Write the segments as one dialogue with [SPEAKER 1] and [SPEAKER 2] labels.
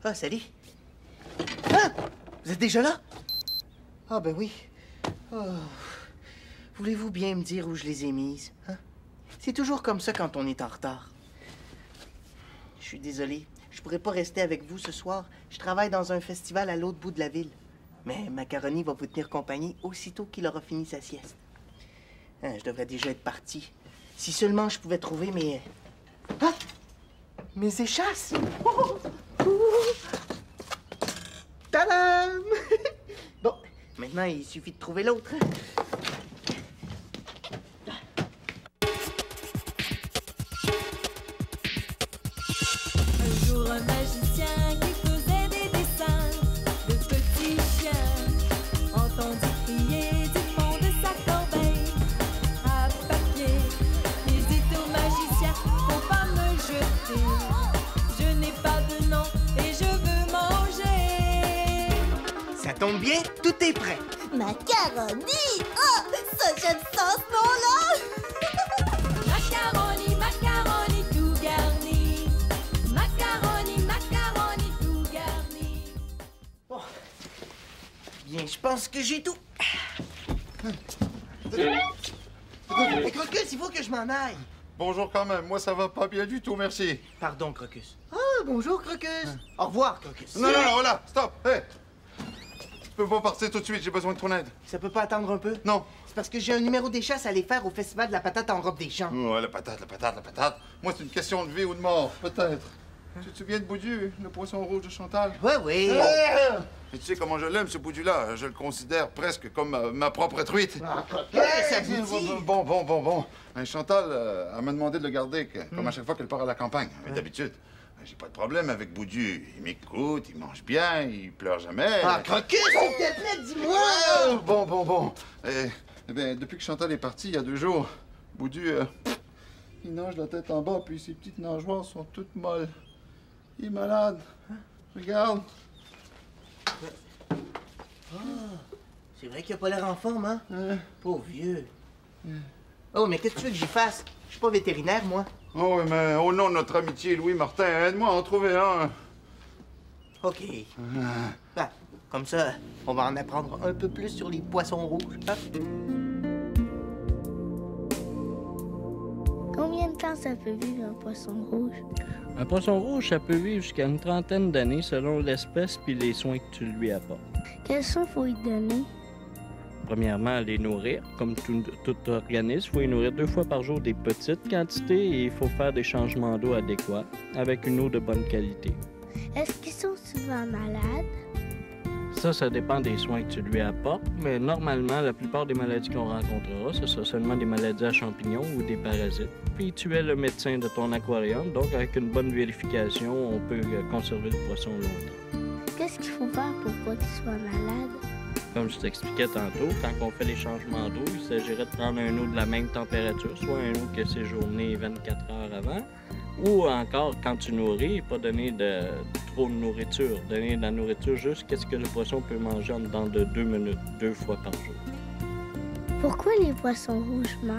[SPEAKER 1] Ah, salut. Ah! Vous êtes déjà là? Ah, ben oui. Oh. Voulez-vous bien me dire où je les ai mises? Hein? C'est toujours comme ça quand on est en retard. Je suis désolé. Je pourrais pas rester avec vous ce soir. Je travaille dans un festival à l'autre bout de la ville. Mais Macaroni va vous tenir compagnie aussitôt qu'il aura fini sa sieste. Hein, je devrais déjà être parti. Si seulement je pouvais trouver mes... Ah! Mes échasses! Oh! Oh! Tadam! Bon, maintenant, il suffit de trouver l'autre.
[SPEAKER 2] Un jour, un magicien qui faisait des dessins de petits chiens entendit crier du fond de sa corbeille à papier. N'hésite au magicien, faut pas me jeter. Je n'ai pas de nom et je veux manger.
[SPEAKER 1] Ça tombe bien, tout est prêt.
[SPEAKER 3] Macaroni! Oh, ça, j'aime ça, ce nom-là!
[SPEAKER 2] Macaroni, macaroni tout garni. Macaroni, macaroni tout garni.
[SPEAKER 1] Bon. Bien, je pense que j'ai tout. Mais Crocus, il faut que je m'en aille.
[SPEAKER 4] Bonjour quand même, moi ça va pas bien du tout, merci.
[SPEAKER 1] Pardon, Crocus. Ah, bonjour, Crocus. Au revoir, Crocus.
[SPEAKER 4] Non, non, non, voilà, stop, hé! Tu peux pas partir tout de suite, j'ai besoin de ton aide.
[SPEAKER 1] Ça peut pas attendre un peu?
[SPEAKER 4] Non.
[SPEAKER 1] C'est parce que j'ai un numéro des chasses à aller faire au festival de la patate en robe des champs.
[SPEAKER 4] Oh, la patate, la patate, la patate. Moi, c'est une question de vie ou de mort, peut-être. Tu te souviens de Boudu, le poisson rouge de Chantal?
[SPEAKER 1] Ouais, oui.
[SPEAKER 4] Et tu sais comment je l'aime, ce Boudu-là? Je le considère presque comme ma propre truite.
[SPEAKER 1] Ah, Crocus, ça vous dit?
[SPEAKER 4] Bon. Chantal, elle m'a demandé de le garder, comme à chaque fois qu'elle part à la campagne. Mais d'habitude, j'ai pas de problème avec Boudu. Il m'écoute, il mange bien, il pleure jamais.
[SPEAKER 1] Ah, Crocus, s'il te plaît, dis-moi!
[SPEAKER 4] Bon. Eh bien, depuis que Chantal est partie, il y a 2 jours, Boudu, il nage la tête en bas, puis ses petites nageoires sont toutes molles. Il est malade. Regarde.
[SPEAKER 1] Ah, c'est vrai qu'il a pas l'air en forme, hein? Pauvre vieux. Oh, mais qu'est-ce que tu veux que j'y fasse? Je suis pas vétérinaire, moi.
[SPEAKER 4] Oh, oui, mais au nom de notre amitié, Louis Martin, aide-moi à en trouver un.
[SPEAKER 1] OK. Ben, comme ça, on va en apprendre un peu plus sur les poissons rouges, hein?
[SPEAKER 3] Combien de temps ça peut vivre un poisson rouge?
[SPEAKER 5] Un poisson rouge, ça peut vivre jusqu'à une trentaine d'années selon l'espèce puis les soins que tu lui apportes.
[SPEAKER 3] Quels soins faut lui donner?
[SPEAKER 5] Premièrement, les nourrir. Comme tout organisme, il faut les nourrir 2 fois par jour des petites quantités et il faut faire des changements d'eau adéquats avec une eau de bonne qualité.
[SPEAKER 3] Est-ce qu'ils sont souvent malades?
[SPEAKER 5] Ça dépend des soins que tu lui apportes, mais normalement, la plupart des maladies qu'on rencontrera, ce sera seulement des maladies à champignons ou des parasites. Puis tu es le médecin de ton aquarium, donc avec une bonne vérification, on peut conserver le poisson longtemps.
[SPEAKER 3] Qu'est-ce qu'il faut faire pour pas qu'il soit malade?
[SPEAKER 5] Comme je t'expliquais tantôt, quand on fait les changements d'eau, il s'agirait de prendre un eau de la même température, soit un eau qui a séjourné 24 heures avant, ou encore, quand tu nourris, pas donner trop de nourriture. Donner de la nourriture juste qu'est-ce que le poisson peut manger en dedans de 2 minutes, 2 fois par jour.
[SPEAKER 3] Pourquoi les poissons rouges meurent?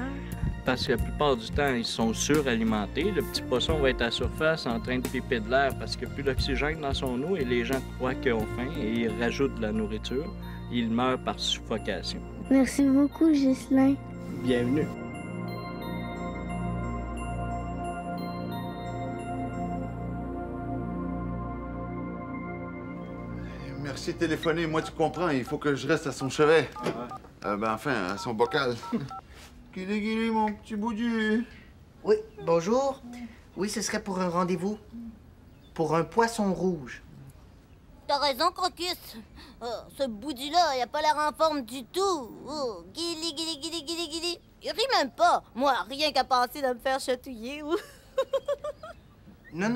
[SPEAKER 5] Parce que la plupart du temps, ils sont suralimentés. Le petit poisson va être à surface en train de piper de l'air parce qu'il n'y a plus d'oxygène dans son eau et les gens croient qu'ils ont faim et ils rajoutent de la nourriture. Ils meurent par suffocation.
[SPEAKER 3] Merci beaucoup, Ghislain.
[SPEAKER 5] Bienvenue.
[SPEAKER 4] Merci de téléphoner. Moi, tu comprends, il faut que je reste à son chevet. À son bocal. Guili, mon petit Boudu.
[SPEAKER 1] Oui, bonjour. Oui, ce serait pour un rendez-vous. Pour un poisson rouge.
[SPEAKER 3] T'as raison, Crocus. Ce Boudu-là, il a pas l'air en forme du tout. Oh, guili. Il rit même pas. Moi, rien qu'à penser de me faire chatouiller.
[SPEAKER 1] Non.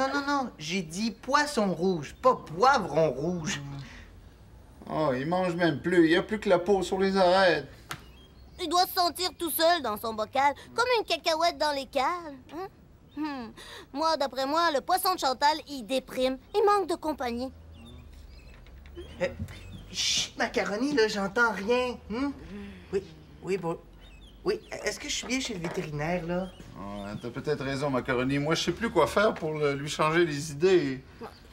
[SPEAKER 1] J'ai dit poisson rouge, pas poivron rouge.
[SPEAKER 4] Oh, il mange même plus. Il n'y a plus que la peau sur les arêtes.
[SPEAKER 3] Il doit se sentir tout seul dans son bocal, comme une cacahuète dans les cales. Moi, d'après moi, le poisson de Chantal, il déprime. Il manque de compagnie.
[SPEAKER 1] Chut, Macaroni, là, j'entends rien. Oui, est-ce que je suis bien chez le vétérinaire, là?
[SPEAKER 4] Oh, t'as peut-être raison, Macaroni. Moi, je sais plus quoi faire pour lui changer les idées.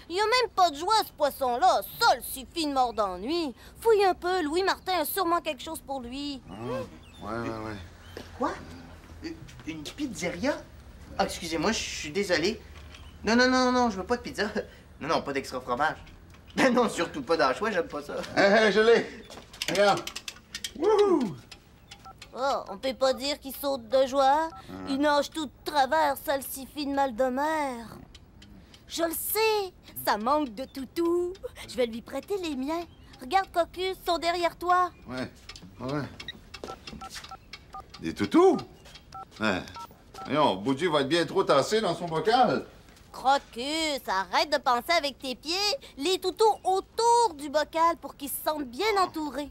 [SPEAKER 3] Il y a même pas de joie, ce poisson-là. Seul suffit de mort d'ennui. Fouille un peu, Louis Martin a sûrement quelque chose pour lui.
[SPEAKER 4] Ouais.
[SPEAKER 1] Quoi? Une pizzeria? Ah, excusez-moi, je suis désolé. Non, je veux pas de pizza. Non, pas d'extra fromage. Ben non, surtout pas d'anchois, j'aime pas ça.
[SPEAKER 4] Hé, je l'ai! Regarde! Wouhou!
[SPEAKER 3] Oh, on peut pas dire qu'il saute de joie. Il nage tout de travers, salsifie de mal de mer. Je le sais, ça manque de toutou. Je vais lui prêter les miens. Regarde, Cocus, ils sont derrière toi.
[SPEAKER 4] Ouais. Des toutous? Ouais. Voyons, Boudu va être bien trop tassé dans son bocal.
[SPEAKER 3] Crocus, arrête de penser avec tes pieds. Les toutous autour du bocal pour qu'ils se sentent bien entourés.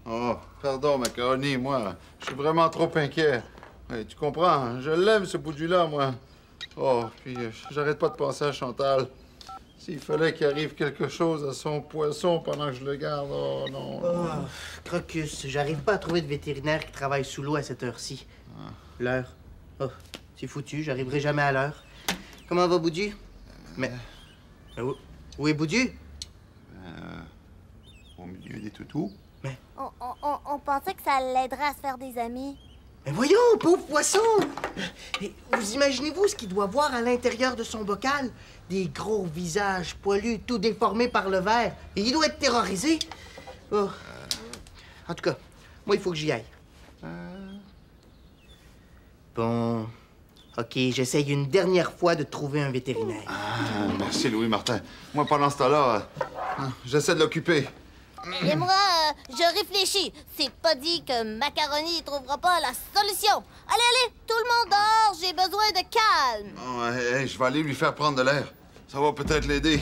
[SPEAKER 4] Oh, pardon, Macaroni, moi, je suis vraiment trop inquiet. Ouais, tu comprends, je l'aime, ce Boudu-là, moi. Oh, puis j'arrête pas de penser à Chantal. S'il fallait qu'il arrive quelque chose à son poisson pendant que je le garde, oh non.
[SPEAKER 1] Oh, Crocus, j'arrive pas à trouver de vétérinaire qui travaille sous l'eau à cette heure-ci. L'heure. Oh, c'est foutu, j'arriverai jamais à l'heure. Comment va Boudu? Mais où est Boudu?
[SPEAKER 4] Au milieu des toutous.
[SPEAKER 3] On pensait que ça l'aiderait à se faire des amis.
[SPEAKER 1] Mais voyons, pauvre poisson! Et vous imaginez-vous ce qu'il doit voir à l'intérieur de son bocal? Des gros visages poilus, tout déformés par le verre. Et il doit être terrorisé. Oh. En tout cas, moi, il faut que j'y aille. Bon. OK, j'essaye une dernière fois de trouver un vétérinaire.
[SPEAKER 4] Ah, merci, Louis Martin. Moi, pendant ce temps-là, j'essaie de l'occuper.
[SPEAKER 3] Et moi, je réfléchis. C'est pas dit que Macaroni trouvera pas la solution. Allez, tout le monde dort, j'ai besoin de calme.
[SPEAKER 4] Ouais, je vais aller lui faire prendre de l'air. Ça va peut-être l'aider.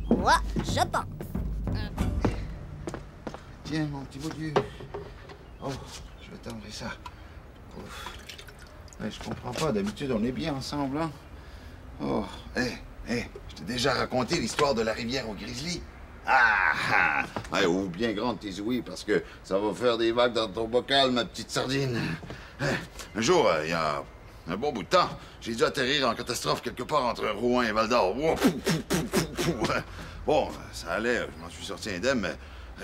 [SPEAKER 3] Moi, je pense.
[SPEAKER 4] Tiens, mon petit Boudu. Oh, je vais t'enlever ça. Ouf. Ouais, je comprends pas. D'habitude, on est bien ensemble, hein? Oh, je t'ai déjà raconté l'histoire de la rivière au grizzly. Ouais, ouvre bien grande tes ouïes parce que ça va faire des vagues dans ton bocal, ma petite sardine. Un jour, il y a un bon bout de temps, j'ai dû atterrir en catastrophe quelque part entre Rouen et Val-d'Or. Bon, ça allait, je m'en suis sorti indemne, mais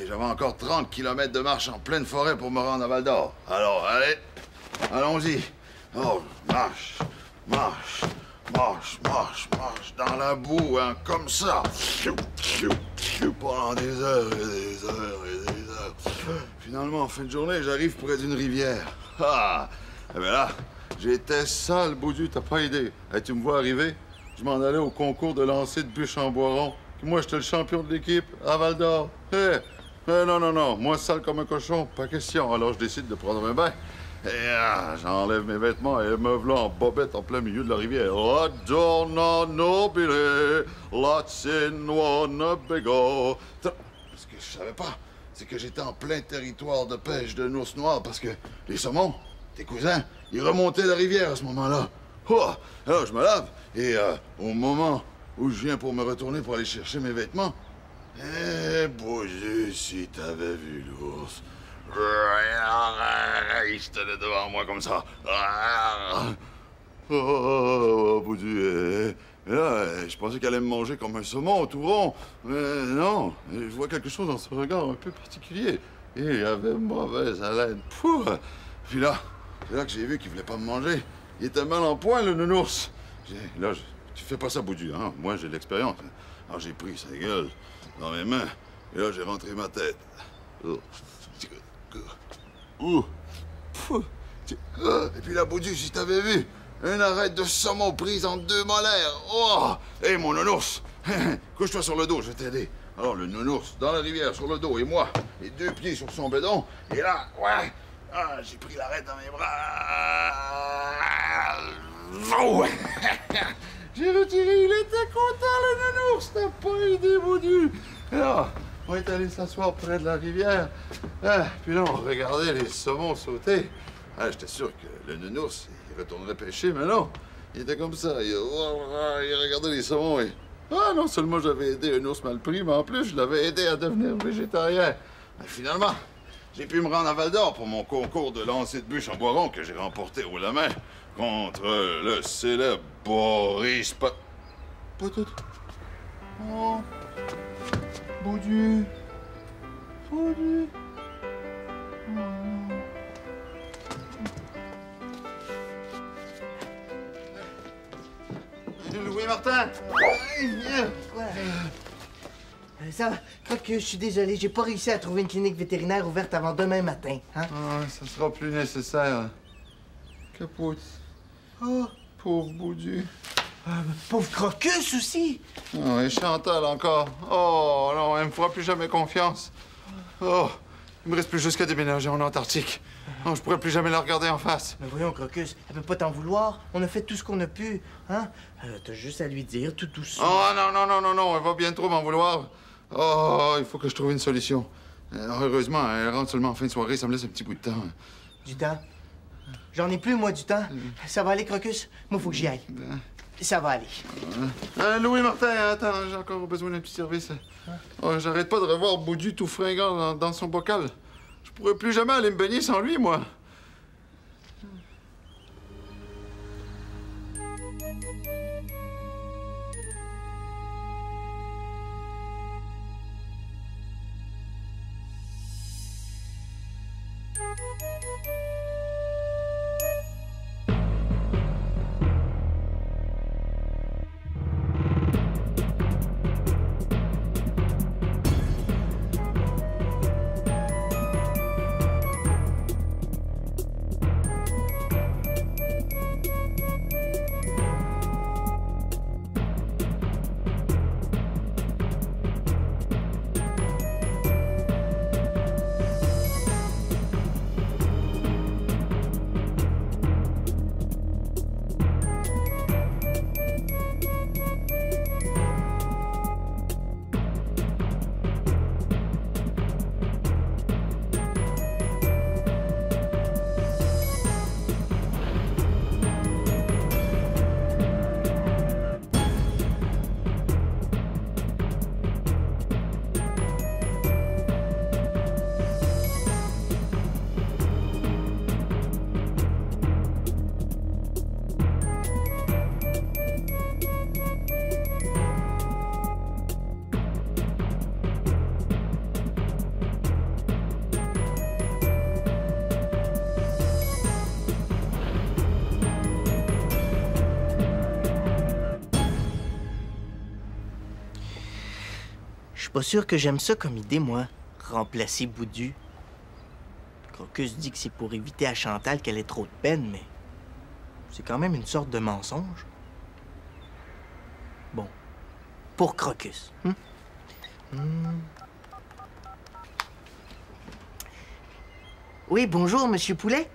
[SPEAKER 4] j'avais encore 30 km de marche en pleine forêt pour me rendre à Val-d'Or. Alors, allez, allons-y. Oh, marche dans la boue, hein, comme ça. Pendant des heures et des heures et des heures. Finalement, en fin de journée, j'arrive près d'une rivière. Eh bien là, j'étais sale, Boudu, t'as pas idée. Tu me vois arriver, je m'en allais au concours de lancer de bûches en boiron. Moi, j'étais le champion de l'équipe à Val-d'Or. Non, moi, sale comme un cochon, pas question. Alors, je décide de prendre un bain. Et j'enlève mes vêtements et me voilà en bobette en plein milieu de la rivière. La donna nobile, latino nobego. Ce que je savais pas, c'est que j'étais en plein territoire de pêche de ours noirs parce que les saumons, tes cousins, ils remontaient la rivière à ce moment-là. Alors je me lave et au moment où je viens pour me retourner pour aller chercher mes vêtements, Boudu, si t'avais vu l'ours. Il se tenait devant moi comme ça. Boudu. Et là, je pensais qu'elle allait me manger comme un saumon tout rond. Mais non, je vois quelque chose dans son regard un peu particulier. Et il avait mauvaise haleine. Puis là, c'est là que j'ai vu qu'il voulait pas me manger. Il était mal en point, le nounours. Là, tu fais pas ça, Boudu, hein? Moi, j'ai de l'expérience. Alors, j'ai pris sa gueule dans mes mains. Et là, j'ai rentré ma tête. Et puis là, Boudu, si t'avais vu, une arête de saumon prise en 2 molaires. Hé, mon nounours, couche-toi sur le dos, je vais t'aider. Alors, le nounours, dans la rivière, sur le dos, et moi, les 2 pieds sur son bédon. Et là, j'ai pris l'arête dans mes bras. J'ai retiré, il était content, le nounours, t'as pas aidé, Boudu. Et là, on est allé s'asseoir près de la rivière. Puis là, on regardait les saumons sauter. J'étais sûr que le nounours, il retournerait pêcher, mais non. Il était comme ça. Il regardait les saumons et... non seulement j'avais aidé un ours mal pris, mais en plus, je l'avais aidé à devenir végétarien. Mais finalement, j'ai pu me rendre à Val-d'Or pour mon concours de lancer de bûches en boiron que j'ai remporté haut la main contre le célèbre Boris pas tout. Oh. Boudu. Boudu. Oh non. Louis Martin!
[SPEAKER 1] Quoi? Ça va. Crocus, je suis désolé, j'ai pas réussi à trouver une clinique vétérinaire ouverte avant demain matin. Hein?
[SPEAKER 4] Ah, ça sera plus nécessaire. Capote.
[SPEAKER 1] Oh,
[SPEAKER 4] Pauvre Boudu.
[SPEAKER 1] pauvre Crocus aussi!
[SPEAKER 4] Oh, et Chantal encore. Oh non, elle me fera plus jamais confiance. Oh, il me reste plus juste qu'à déménager en Antarctique. Oh, je pourrais plus jamais la regarder en face.
[SPEAKER 1] Mais voyons, Crocus, elle peut pas t'en vouloir. On a fait tout ce qu'on a pu, hein? T'as juste à lui dire tout doucement.
[SPEAKER 4] Oh non, non, non, non, non, elle va bien trop m'en vouloir. Oh, il faut que je trouve une solution. Heureusement, elle rentre seulement en fin de soirée, ça me laisse un petit bout de temps.
[SPEAKER 1] Du temps? J'en ai plus, moi, du temps. Ça va aller, Crocus? Moi, faut que j'y aille. Ça va aller.
[SPEAKER 4] Louis Martin, attends, j'ai encore besoin d'un petit service. Oh, j'arrête pas de revoir Boudu tout fringant dans son bocal. Je pourrais plus jamais aller me baigner sans lui, moi.
[SPEAKER 1] Je suis pas sûr que j'aime ça comme idée, moi. Remplacer Boudu. Crocus dit que c'est pour éviter à Chantal qu'elle ait trop de peine, mais c'est quand même une sorte de mensonge. Bon. Pour Crocus. Oui, bonjour, Monsieur Poulet.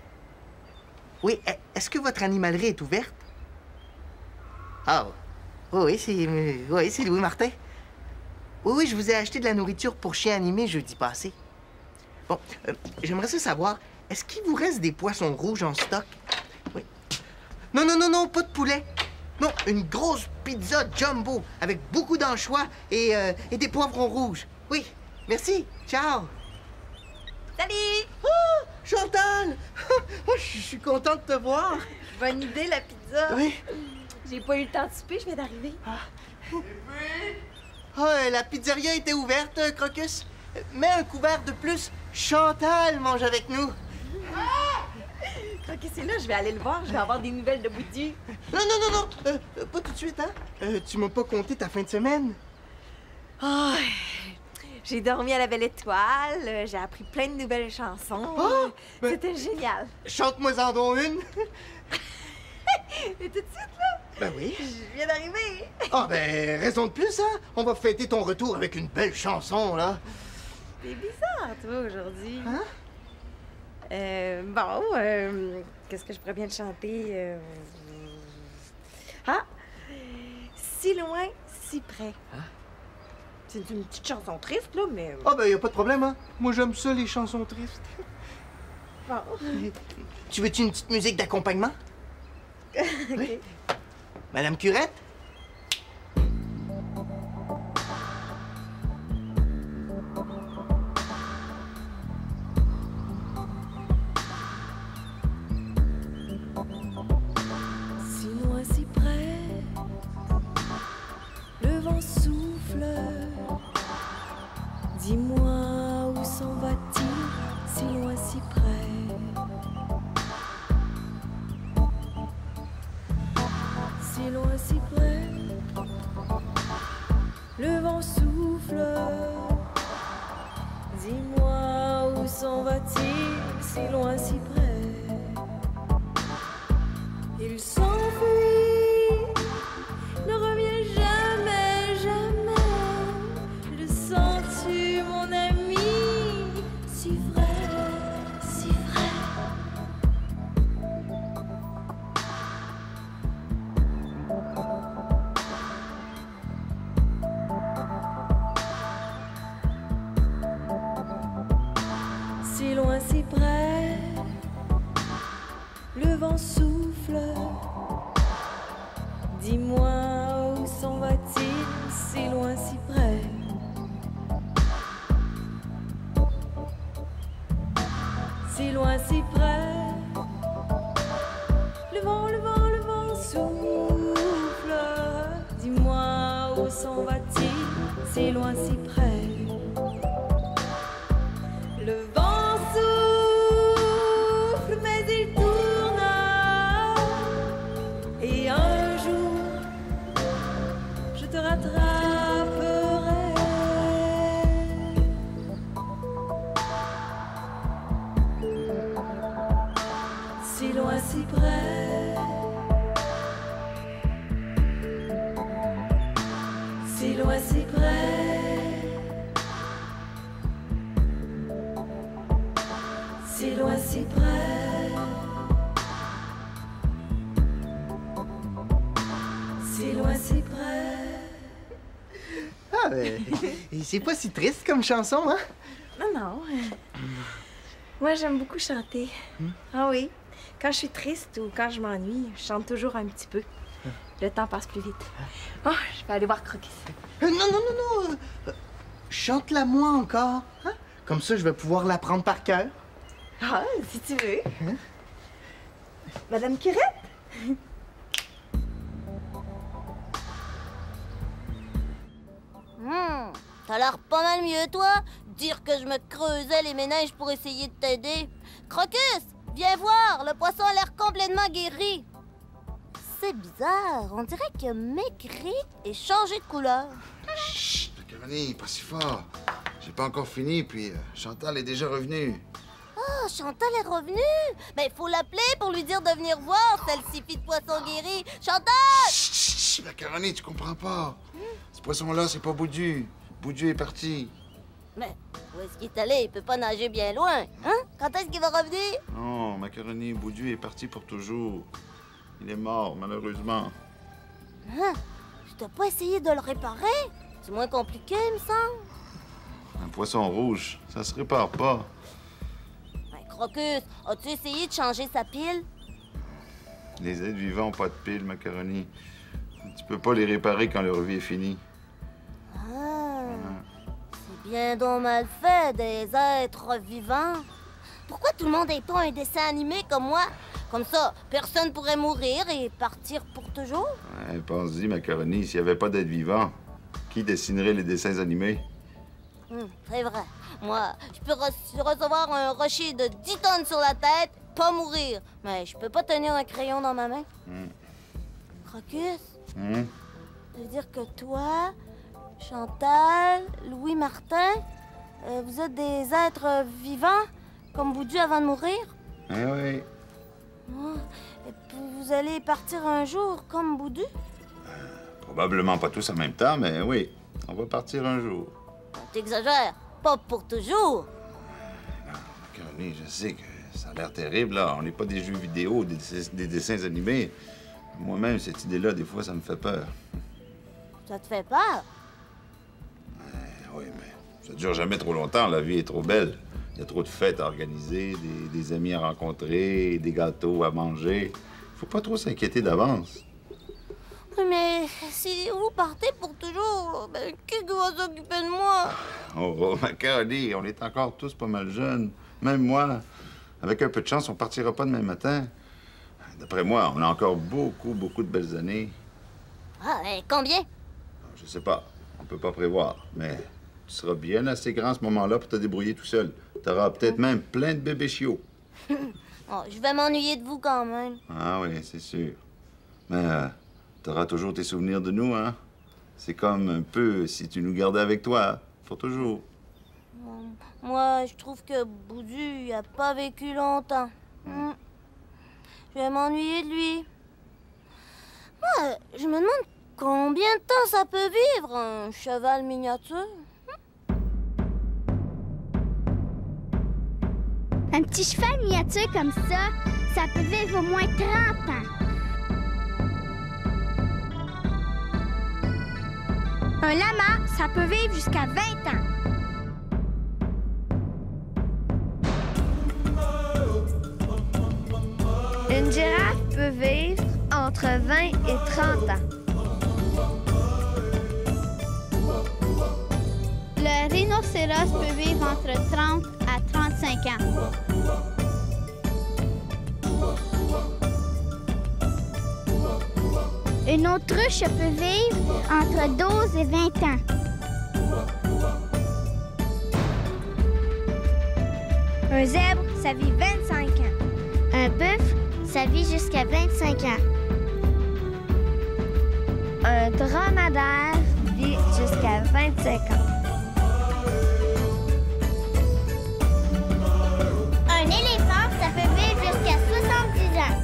[SPEAKER 1] Oui, est-ce que votre animalerie est ouverte? Ah, oui, c'est Louis Martin. Oui, je vous ai acheté de la nourriture pour chiens animés jeudi passé. Bon, j'aimerais ça savoir, est-ce qu'il vous reste des poissons rouges en stock? Oui. Non, pas de poulet. Non, une grosse pizza jumbo avec beaucoup d'anchois et des poivrons rouges. Oui, merci. Ciao.
[SPEAKER 6] Salut!
[SPEAKER 1] Oh, Chantal! Oh, je suis contente de te voir.
[SPEAKER 6] Bonne idée, la pizza.
[SPEAKER 1] Oui.
[SPEAKER 6] J'ai pas eu le temps de souper, je viens d'arriver.
[SPEAKER 1] La pizzeria était ouverte, Crocus. Mets un couvert de plus. Chantal mange avec nous.
[SPEAKER 6] Ok, c'est là, je vais aller le voir, je vais avoir des nouvelles de Boudu.
[SPEAKER 1] Non. Pas tout de suite, hein? Tu m'as pas compté ta fin de semaine.
[SPEAKER 6] Oh, j'ai dormi à la Belle Étoile, j'ai appris plein de nouvelles chansons.
[SPEAKER 1] Oh, ben-
[SPEAKER 6] C'était génial.
[SPEAKER 1] Chante-moi-en donc une.
[SPEAKER 6] Et tout de suite, là,
[SPEAKER 1] Ben oui.
[SPEAKER 6] je viens d'arriver.
[SPEAKER 1] Ah, ben, raison de plus, hein? On va fêter ton retour avec une belle chanson, là.
[SPEAKER 6] C'est bizarre, toi, aujourd'hui.
[SPEAKER 1] Hein?
[SPEAKER 6] Qu'est-ce que je pourrais bien te chanter? Ah! Si loin, si près.
[SPEAKER 1] Hein?
[SPEAKER 6] C'est une petite chanson triste, là, mais...
[SPEAKER 1] Ah, ben, y a pas de problème, hein? Moi, j'aime ça, les chansons tristes.
[SPEAKER 6] Bon.
[SPEAKER 1] Tu veux-tu une petite musique d'accompagnement? Oui. Madame Curette?
[SPEAKER 2] Si loin, si près, souffle. Dis-moi où s'en va-t-il, si loin, si près. Si loin, si près. Le vent souffle. Dis-moi où s'en va-t-il, si loin, si près. Il s'enfuit, ne revient jamais, jamais. Le sens-tu, mon ami, si vrai, si vrai. Si loin, si près, le vent souffle. Dis-moi où s'en va-t-il, si loin, si près. Si loin, si près. Le vent, le vent, le vent souffle. Dis-moi où s'en va-t-il, si loin, si près. Le vent souffle, mais il tourne. Et un jour, je te rattraperai. Si loin, si près. Si loin, si près. Si loin, si près. Si loin, si près.
[SPEAKER 1] Ah, c'est pas si triste comme chanson, hein?
[SPEAKER 6] Non, non. Moi, j'aime beaucoup chanter. Ah oui. Quand je suis triste ou quand je m'ennuie, je chante toujours un petit peu. Le temps passe plus vite. Oh, je vais aller voir Crocus.
[SPEAKER 1] Non, non, non, non. Chante-la moi encore, hein? Comme ça, je vais pouvoir l'apprendre par cœur.
[SPEAKER 6] Ah, si tu veux. Madame Curette?
[SPEAKER 3] T'as l'air pas mal mieux, toi. Dire que je me creusais les méninges pour essayer de t'aider. Crocus, viens voir, le poisson a l'air complètement guéri. C'est bizarre, on dirait qu'il a maigri et changé de couleur.
[SPEAKER 4] Chut, Macaroni, pas si fort. J'ai pas encore fini, puis Chantal est déjà revenue.
[SPEAKER 3] Oh, Chantal est revenue. Ben, il faut l'appeler pour lui dire de venir voir, celle-ci fille de poisson guéri. Chantal!
[SPEAKER 4] Chut, chut, chut, Macaroni, tu comprends pas. Ce poisson-là, c'est pas Boudu. Boudu est parti.
[SPEAKER 3] Mais où est-ce qu'il est allé? Il peut pas nager bien loin, hein? Quand est-ce qu'il va revenir?
[SPEAKER 4] Non, Macaroni, Boudu est parti pour toujours. Il est mort, malheureusement.
[SPEAKER 3] Hein? Tu t'as pas essayé de le réparer? C'est moins compliqué, il me semble.
[SPEAKER 4] Un poisson rouge, ça se répare pas.
[SPEAKER 3] Ben, Crocus, as-tu essayé de changer sa pile?
[SPEAKER 4] Les êtres vivants n'ont pas de pile, Macaroni. Tu peux pas les réparer quand leur vie est finie.
[SPEAKER 3] Ah, c'est bien donc mal fait, des êtres vivants. Pourquoi tout le monde n'est pas un dessin animé comme moi? Comme ça, personne pourrait mourir et partir pour toujours?
[SPEAKER 4] Ouais, pense-y, Macaroni, s'il n'y avait pas d'êtres vivants, qui dessinerait les dessins animés?
[SPEAKER 3] C'est vrai. Moi, je peux recevoir un rocher de 10 tonnes sur la tête, pas mourir. Mais je peux pas tenir un crayon dans ma main. Crocus, ça veut dire que toi, Chantal, Louis Martin, vous êtes des êtres vivants, comme Boudu avant de mourir?
[SPEAKER 4] Eh oui.
[SPEAKER 3] Oh, et puis vous allez partir un jour, comme Boudu?
[SPEAKER 4] Probablement pas tous en même temps, mais oui, on va partir un jour.
[SPEAKER 3] T'exagères, pas pour toujours.
[SPEAKER 4] Macaroni, je sais que ça a l'air terrible, là. On n'est pas des jeux vidéo, des dessins animés. Moi-même, cette idée-là, des fois, ça me fait peur.
[SPEAKER 3] Ça te fait peur?
[SPEAKER 4] Oui, mais ça dure jamais trop longtemps. La vie est trop belle. Il y a trop de fêtes à organiser, des amis à rencontrer, des gâteaux à manger. Faut pas trop s'inquiéter d'avance.
[SPEAKER 3] Oui, mais si vous partez pour toujours, ben, qui va s'occuper de moi?
[SPEAKER 4] Oh, Macaroni, on est encore tous pas mal jeunes. Même moi. Avec un peu de chance, on partira pas demain matin. D'après moi, on a encore beaucoup de belles années.
[SPEAKER 3] Ah, ben, combien?
[SPEAKER 4] Je sais pas. On peut pas prévoir, mais tu seras bien assez grand à ce moment-là pour te débrouiller tout seul. T'auras peut-être même plein de bébés chiots.
[SPEAKER 3] Oh, je vais m'ennuyer de vous quand même.
[SPEAKER 4] Ah oui, c'est sûr. Mais t'auras toujours tes souvenirs de nous, hein? C'est comme un peu si tu nous gardais avec toi, pour toujours.
[SPEAKER 3] Moi, je trouve que Boudu, il a pas vécu longtemps. Je vais m'ennuyer de lui. Moi, je me demande combien de temps ça peut vivre, un cheval miniature.
[SPEAKER 7] Un petit cheval miniature comme ça peut vivre au moins 30 ans. Un lama, ça peut vivre jusqu'à 20 ans.
[SPEAKER 8] Une girafe peut vivre entre 20 et 30 ans.
[SPEAKER 7] Le rhinocéros peut vivre entre 30 à 35 ans. Une autruche peut vivre entre 12 et 20 ans.
[SPEAKER 8] Un zèbre, ça vit 25 ans.
[SPEAKER 7] Un bœuf, ça vit jusqu'à 25 ans.
[SPEAKER 8] Un dromadaire vit jusqu'à 25 ans.
[SPEAKER 7] Un éléphant, ça peut vivre jusqu'à 70 ans.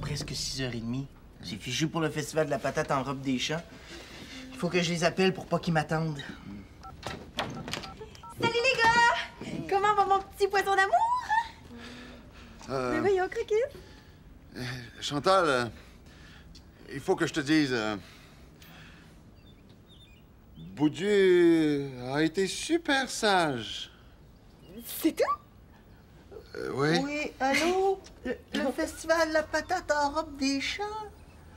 [SPEAKER 1] Presque 6h30. J'ai fichu pour le festival de la patate en robe des champs. Il faut que je les appelle pour pas qu'ils m'attendent.
[SPEAKER 6] Salut les gars! Comment va mon petit poisson d'amour? Mais voyons, Crocus.
[SPEAKER 4] Chantal, il faut que je te dise... Boudu a été super sage.
[SPEAKER 6] C'est tout?
[SPEAKER 4] Oui.
[SPEAKER 1] Oui, allô? Le festival de la patate en robe des champs?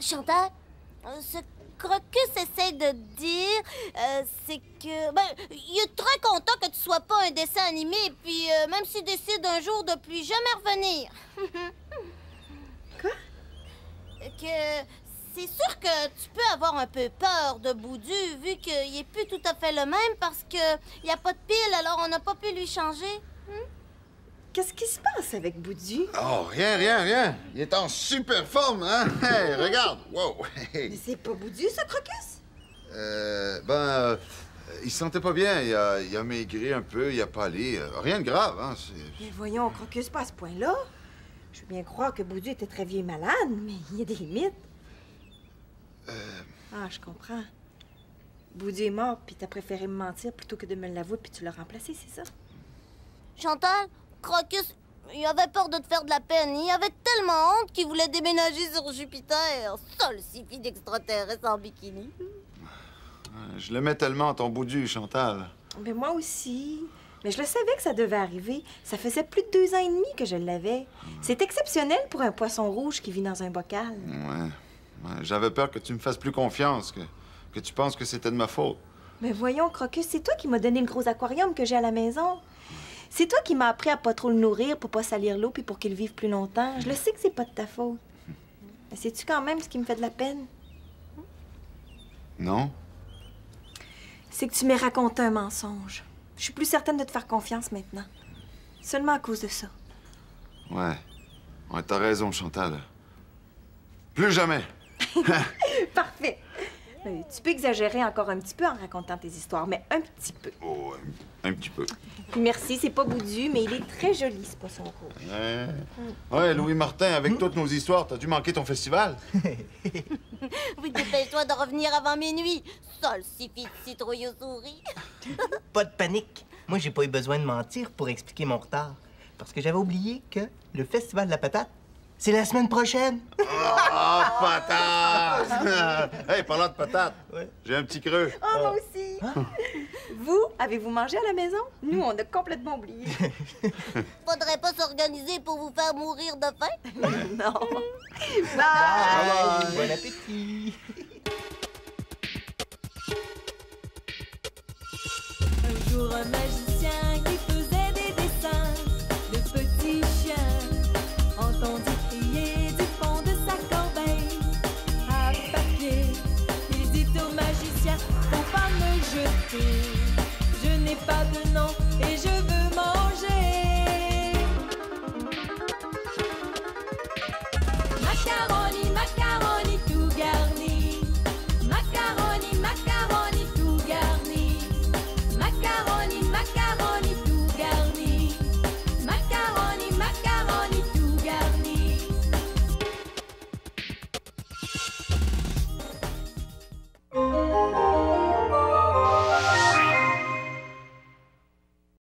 [SPEAKER 3] Chantal, ce Crocus essaie de dire, c'est que... Ben, il est très content que tu sois pas un dessin animé, puis même s'il décide un jour de plus jamais revenir.
[SPEAKER 6] Quoi?
[SPEAKER 3] Que c'est sûr que tu peux avoir un peu peur de Boudu, vu qu'il est plus tout à fait le même, parce que il y a pas de pile, alors on n'a pas pu lui changer.
[SPEAKER 6] Qu'est-ce qui se passe avec Boudu?
[SPEAKER 4] Oh, rien. Il est en super forme, hein? Hey, regarde! Wow!
[SPEAKER 6] Mais c'est pas Boudu, ce Crocus?
[SPEAKER 4] Il se sentait pas bien. Il a maigri un peu, il a pâli. Rien de grave, hein?
[SPEAKER 6] Mais voyons, Crocus, pas à ce point-là. Je veux bien croire que Boudu était très vieux et malade, mais il y a des limites. Ah, je comprends. Boudu est mort, puis t'as préféré me mentir plutôt que de me l'avouer, puis tu l'as remplacé, c'est ça?
[SPEAKER 3] Chantal, Crocus, il avait peur de te faire de la peine. Il avait tellement honte qu'il voulait déménager sur Jupiter. Seul six d'extraterrestres en bikini.
[SPEAKER 4] Je l'aimais tellement, ton Boudu, Chantal.
[SPEAKER 6] Mais moi aussi. Mais je le savais que ça devait arriver. Ça faisait plus de 2 ans et demi que je l'avais. C'est exceptionnel pour un poisson rouge qui vit dans un bocal.
[SPEAKER 4] Ouais. J'avais peur que tu me fasses plus confiance, que tu penses que c'était de ma faute.
[SPEAKER 6] Mais voyons, Crocus, c'est toi qui m'as donné le gros aquarium que j'ai à la maison. C'est toi qui m'as appris à pas trop le nourrir pour pas salir l'eau puis pour qu'il vive plus longtemps. Je le sais que c'est pas de ta faute. Mais sais-tu quand même ce qui me fait de la peine?
[SPEAKER 4] Non?
[SPEAKER 6] C'est que tu m'as raconté un mensonge. Je suis plus certaine de te faire confiance maintenant. Seulement à cause de ça.
[SPEAKER 4] Ouais, t'as raison, Chantal. Plus jamais!
[SPEAKER 6] Parfait. Tu peux exagérer encore un petit peu en racontant tes histoires, mais un petit peu.
[SPEAKER 4] Oh, un petit peu.
[SPEAKER 6] Puis merci, c'est pas Boudu, mais il est très joli, ce poisson rouge.
[SPEAKER 4] Ouais, Louis Martin, avec toutes nos histoires, t'as dû manquer ton festival.
[SPEAKER 3] Oui, dépêche-toi de revenir avant minuit. Seul suffit de citrouille aux souris.
[SPEAKER 1] Pas de panique. Moi, j'ai pas eu besoin de mentir pour expliquer mon retard. Parce que j'avais oublié que le festival de la patate, c'est la semaine prochaine.
[SPEAKER 4] Ah, patate! Hey, parlant de patate, j'ai un petit creux.
[SPEAKER 6] Oh, moi aussi! Vous, avez-vous mangé à la maison? Nous, on a complètement oublié.
[SPEAKER 3] Faudrait pas s'organiser pour vous faire mourir de faim?
[SPEAKER 6] Non.
[SPEAKER 1] Bye! Bon appétit!
[SPEAKER 2] Un jour, un magicien